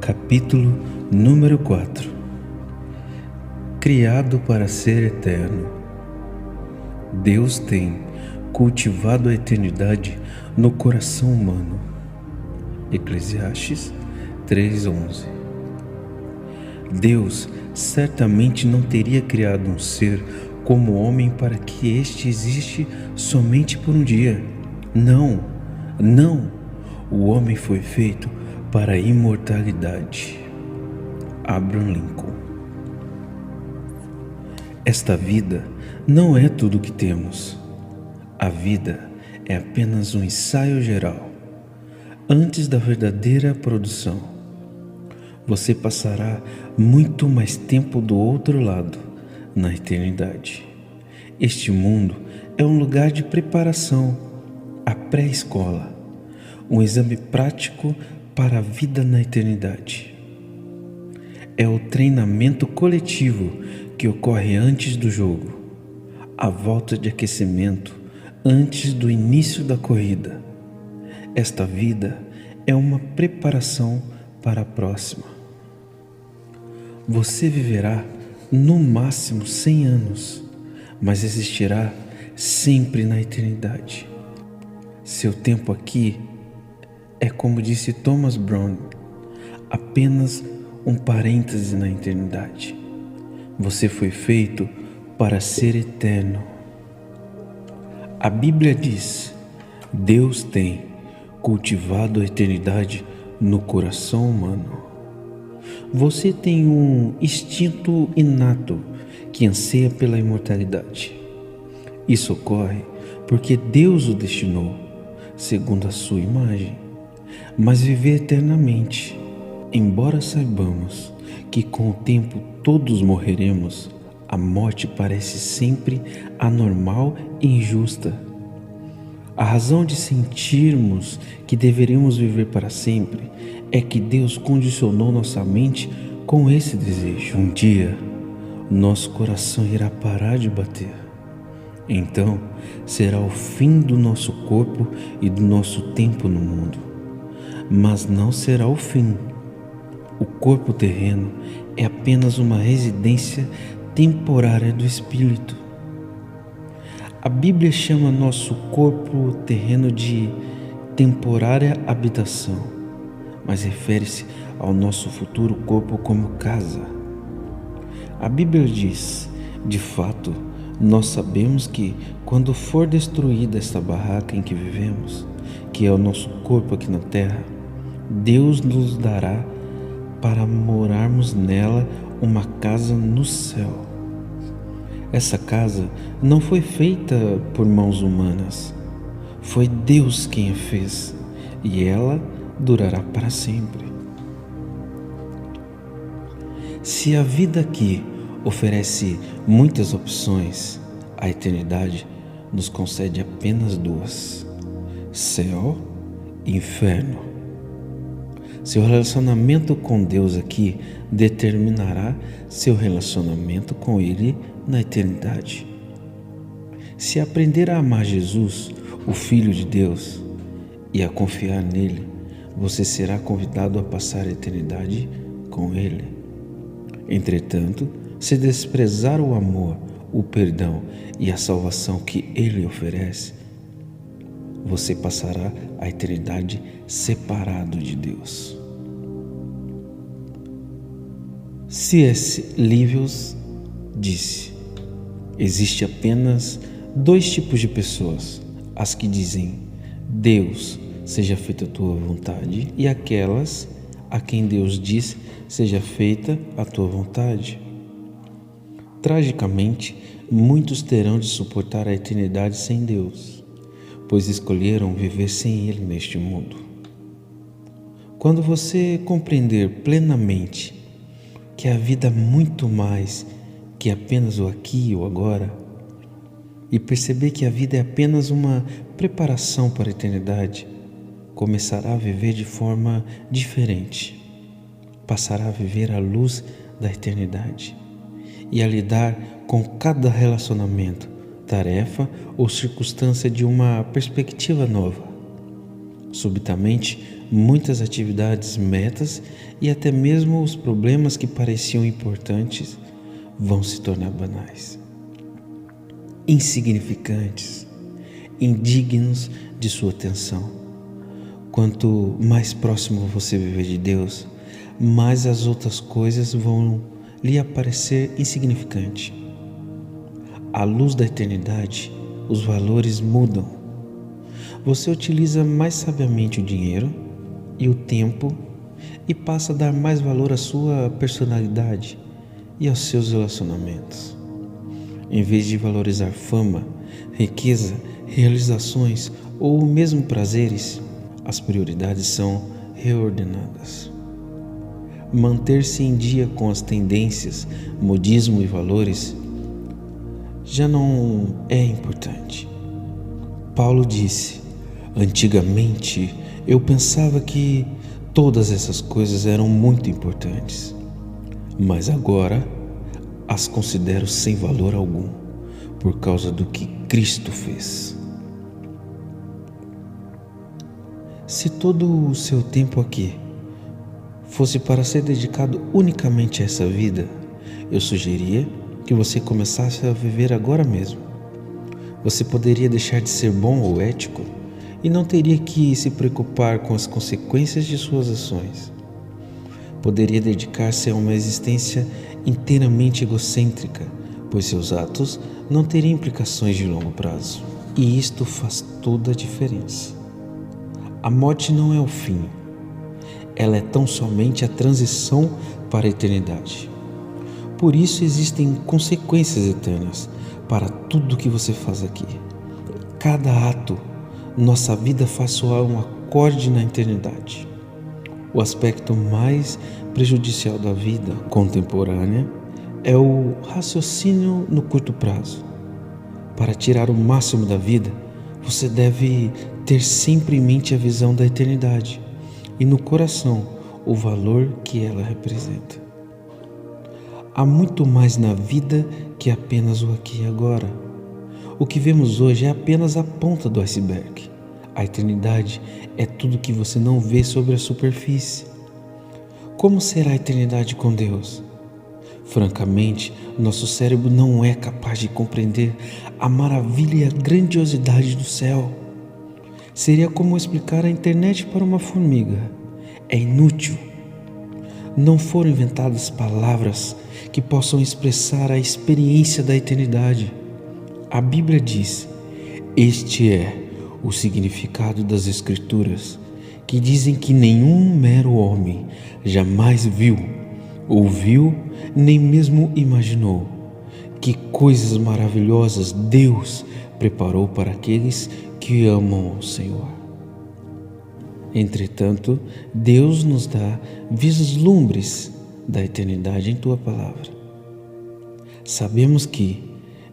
Capítulo número 4. Criado para ser eterno. Deus tem cultivado a eternidade no coração humano. Eclesiastes 3:11. Deus certamente não teria criado um ser como o homem para que este existe somente por um dia. Não. O homem foi feito para a imortalidade. Abraham Lincoln. Esta vida não é tudo o que temos. A vida é apenas um ensaio geral, antes da verdadeira produção. Você passará muito mais tempo do outro lado, na eternidade. Este mundo é um lugar de preparação, a pré-escola, um exame prático para a vida na eternidade. É o treinamento coletivo que ocorre antes do jogo, a volta de aquecimento antes do início da corrida. Esta vida é uma preparação para a próxima. Você viverá no máximo 100 anos, mas existirá sempre na eternidade. Seu tempo aqui é, como disse Thomas Brown, apenas um parêntese na eternidade. Você foi feito para ser eterno. A Bíblia diz: Deus tem cultivado a eternidade no coração humano. Você tem um instinto inato que anseia pela imortalidade. Isso ocorre porque Deus o destinou, segundo a sua imagem. Mas viver eternamente, embora saibamos que com o tempo todos morreremos, a morte parece sempre anormal e injusta. A razão de sentirmos que deveríamos viver para sempre é que Deus condicionou nossa mente com esse desejo. Um dia, nosso coração irá parar de bater. Então, será o fim do nosso corpo e do nosso tempo no mundo. Mas não será o fim. O corpo terreno é apenas uma residência temporária do espírito. A Bíblia chama nosso corpo terreno de temporária habitação, mas refere-se ao nosso futuro corpo como casa. A Bíblia diz: de fato, nós sabemos que quando for destruída esta barraca em que vivemos, que é o nosso corpo aqui na terra, Deus nos dará para morarmos nela uma casa no céu. Essa casa não foi feita por mãos humanas, foi Deus quem a fez, e ela durará para sempre. Se a vida aqui oferece muitas opções, a eternidade nos concede apenas duas: céu e inferno. Seu relacionamento com Deus aqui determinará seu relacionamento com Ele na eternidade. Se aprender a amar Jesus, o Filho de Deus, e a confiar nele, você será convidado a passar a eternidade com Ele. Entretanto, se desprezar o amor, o perdão e a salvação que Ele oferece, você passará a eternidade separado de Deus. C.S. Lewis disse: existe apenas dois tipos de pessoas: as que dizem Deus, seja feita a tua vontade, e aquelas a quem Deus diz seja feita a tua vontade. Tragicamente, muitos terão de suportar a eternidade sem Deus, pois escolheram viver sem Ele neste mundo. Quando você compreender plenamente que a vida é muito mais que apenas o aqui e o agora, e perceber que a vida é apenas uma preparação para a eternidade, começará a viver de forma diferente. Passará a viver à luz da eternidade e a lidar com cada relacionamento, tarefa ou circunstância de uma perspectiva nova. Subitamente, muitas atividades, metas e até mesmo os problemas que pareciam importantes vão se tornar banais, insignificantes, indignos de sua atenção. Quanto mais próximo você viver de Deus, mais as outras coisas vão lhe aparecer insignificantes. À luz da eternidade, os valores mudam. Você utiliza mais sabiamente o dinheiro e o tempo e passa a dar mais valor à sua personalidade e aos seus relacionamentos. Em vez de valorizar fama, riqueza, realizações ou mesmo prazeres, as prioridades são reordenadas. Manter-se em dia com as tendências, modismo e valores já não é importante. Paulo disse: antigamente eu pensava que todas essas coisas eram muito importantes, mas agora as considero sem valor algum, por causa do que Cristo fez. Se todo o seu tempo aqui fosse para ser dedicado unicamente a essa vida, eu sugeria que você começasse a viver agora mesmo. Você poderia deixar de ser bom ou ético e não teria que se preocupar com as consequências de suas ações. Poderia dedicar-se a uma existência inteiramente egocêntrica, pois seus atos não teriam implicações de longo prazo. E isto faz toda a diferença. A morte não é o fim. Ela é tão somente a transição para a eternidade. Por isso existem consequências eternas para tudo que você faz aqui. Cada ato, nossa vida faz soar um acorde na eternidade. O aspecto mais prejudicial da vida contemporânea é o raciocínio no curto prazo. Para tirar o máximo da vida, você deve ter sempre em mente a visão da eternidade e no coração o valor que ela representa. Há muito mais na vida que apenas o aqui e agora. O que vemos hoje é apenas a ponta do iceberg. A eternidade é tudo que você não vê sobre a superfície. Como será a eternidade com Deus? Francamente, nosso cérebro não é capaz de compreender a maravilha e a grandiosidade do céu. Seria como explicar a internet para uma formiga. É inútil. Não foram inventadas palavras que possam expressar a experiência da eternidade. A Bíblia diz: este é o significado das Escrituras, que dizem que nenhum mero homem jamais viu, ouviu, nem mesmo imaginou que coisas maravilhosas Deus preparou para aqueles que amam ao Senhor. Entretanto, Deus nos dá vislumbres da eternidade em Tua Palavra. Sabemos que,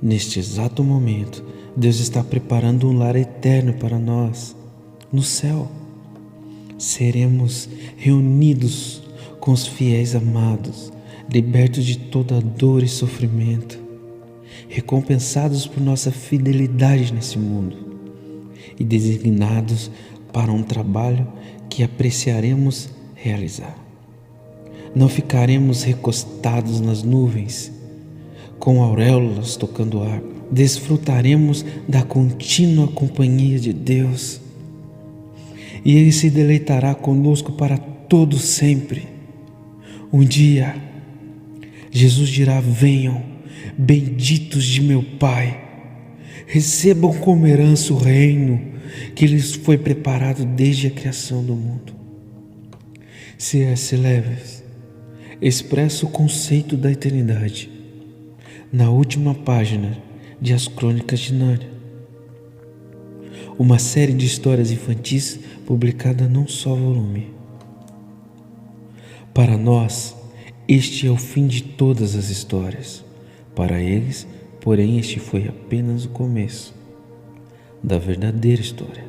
neste exato momento, Deus está preparando um lar eterno para nós, no céu. Seremos reunidos com os fiéis amados, libertos de toda dor e sofrimento, recompensados por nossa fidelidade nesse mundo e designados para um trabalho que apreciaremos realizar. Não ficaremos recostados nas nuvens, com auréolas tocando harpa. Desfrutaremos da contínua companhia de Deus, e Ele se deleitará conosco para todo sempre. Um dia, Jesus dirá: venham, benditos de meu Pai, recebam como herança o reino que lhes foi preparado desde a criação do mundo. C.S. Lewis expressa o conceito da eternidade na última página de As Crônicas de Nárnia, uma série de histórias infantis publicada num só volume. Para nós, este é o fim de todas as histórias. Para eles, porém, este foi apenas o começo da verdadeira história.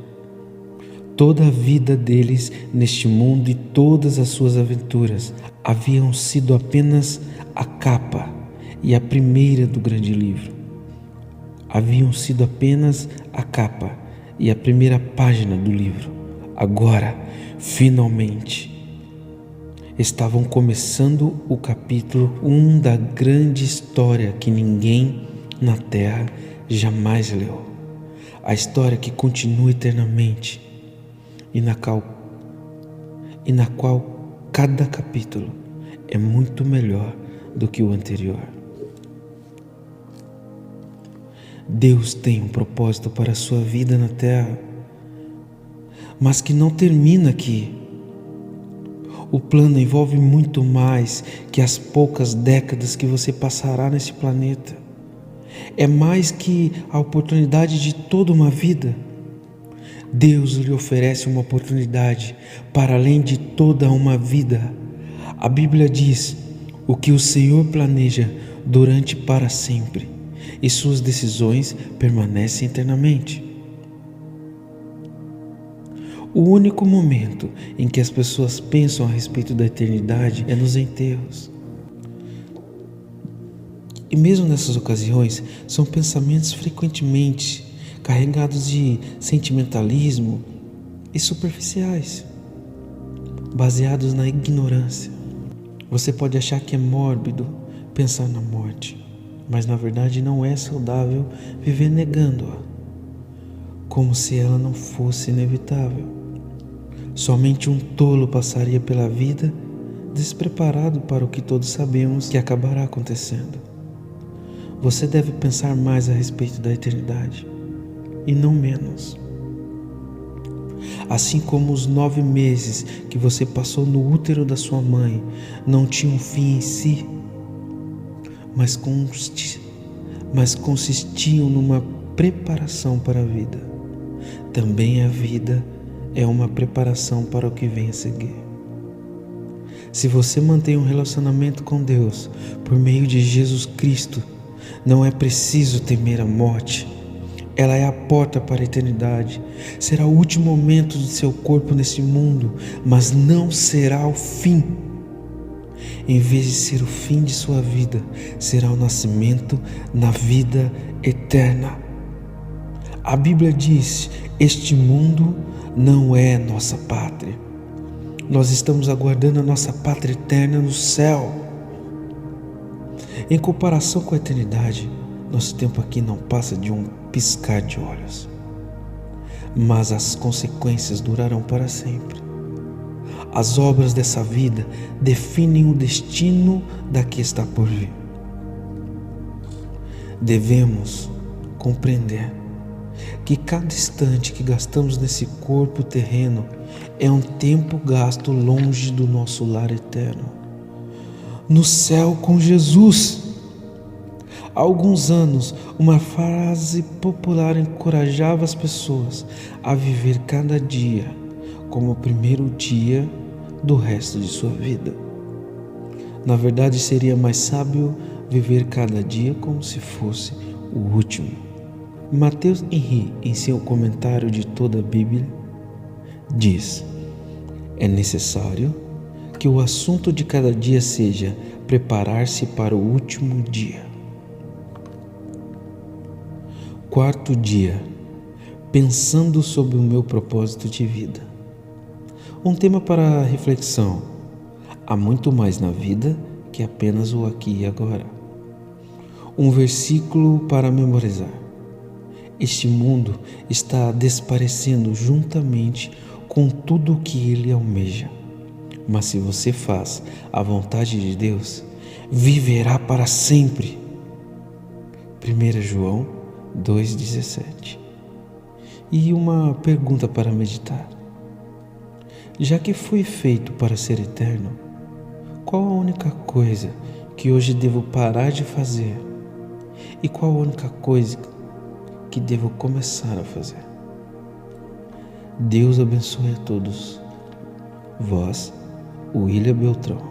Toda a vida deles neste mundo e todas as suas aventuras haviam sido apenas a capa e a primeira do grande livro. Haviam sido apenas a capa e a primeira página do livro. Agora Finalmente, estavam começando o capítulo 1 da grande história que ninguém na Terra jamais leu. A história que continua eternamente e na qual cada capítulo é muito melhor do que o anterior. Deus tem um propósito para a sua vida na Terra, mas que não termina aqui. O plano envolve muito mais que as poucas décadas que você passará nesse planeta. É mais que a oportunidade de toda uma vida. Deus lhe oferece uma oportunidade para além de toda uma vida. A Bíblia diz: o que o Senhor planeja durante para sempre, e suas decisões permanecem eternamente. O único momento em que as pessoas pensam a respeito da eternidade é nos enterros. E mesmo nessas ocasiões, são pensamentos frequentemente carregados de sentimentalismo e superficiais, baseados na ignorância. Você pode achar que é mórbido pensar na morte, mas na verdade não é saudável viver negando-a, como se ela não fosse inevitável. Somente um tolo passaria pela vida despreparado para o que todos sabemos que acabará acontecendo. Você deve pensar mais a respeito da eternidade e não menos. Assim como os 9 meses que você passou no útero da sua mãe não tinham fim em si, mas consistiam numa preparação para a vida, também a vida é uma preparação para o que vem a seguir. Se você mantém um relacionamento com Deus por meio de Jesus Cristo, não é preciso temer a morte. Ela é a porta para a eternidade. Será o último momento de seu corpo nesse mundo, mas não será o fim. Em vez de ser o fim de sua vida, será o nascimento na vida eterna. A Bíblia diz: este mundo não é nossa pátria. Nós estamos aguardando a nossa pátria eterna no céu. Em comparação com a eternidade, nosso tempo aqui não passa de um piscar de olhos. Mas as consequências durarão para sempre. As obras dessa vida definem o destino da que está por vir. Devemos compreender que cada instante que gastamos nesse corpo terreno é um tempo gasto longe do nosso lar eterno, no céu com Jesus. Há alguns anos, uma frase popular encorajava as pessoas a viver cada dia como o primeiro dia do resto de sua vida. Na verdade, seria mais sábio viver cada dia como se fosse o último. Matheus Henry, em seu comentário de toda a Bíblia, diz: é necessário que o assunto de cada dia seja preparar-se para o último dia. Quarto dia, pensando sobre o meu propósito de vida. Um tema para reflexão: há muito mais na vida que apenas o aqui e agora. Um versículo para memorizar: este mundo está desaparecendo juntamente com tudo o que ele almeja. Mas se você faz a vontade de Deus, viverá para sempre. 1 João 2,17. E uma pergunta para meditar: já que fui feito para ser eterno, qual a única coisa que hoje devo parar de fazer? E qual a única coisa que devo começar a fazer? Deus abençoe a todos. Voz, William Beltrão.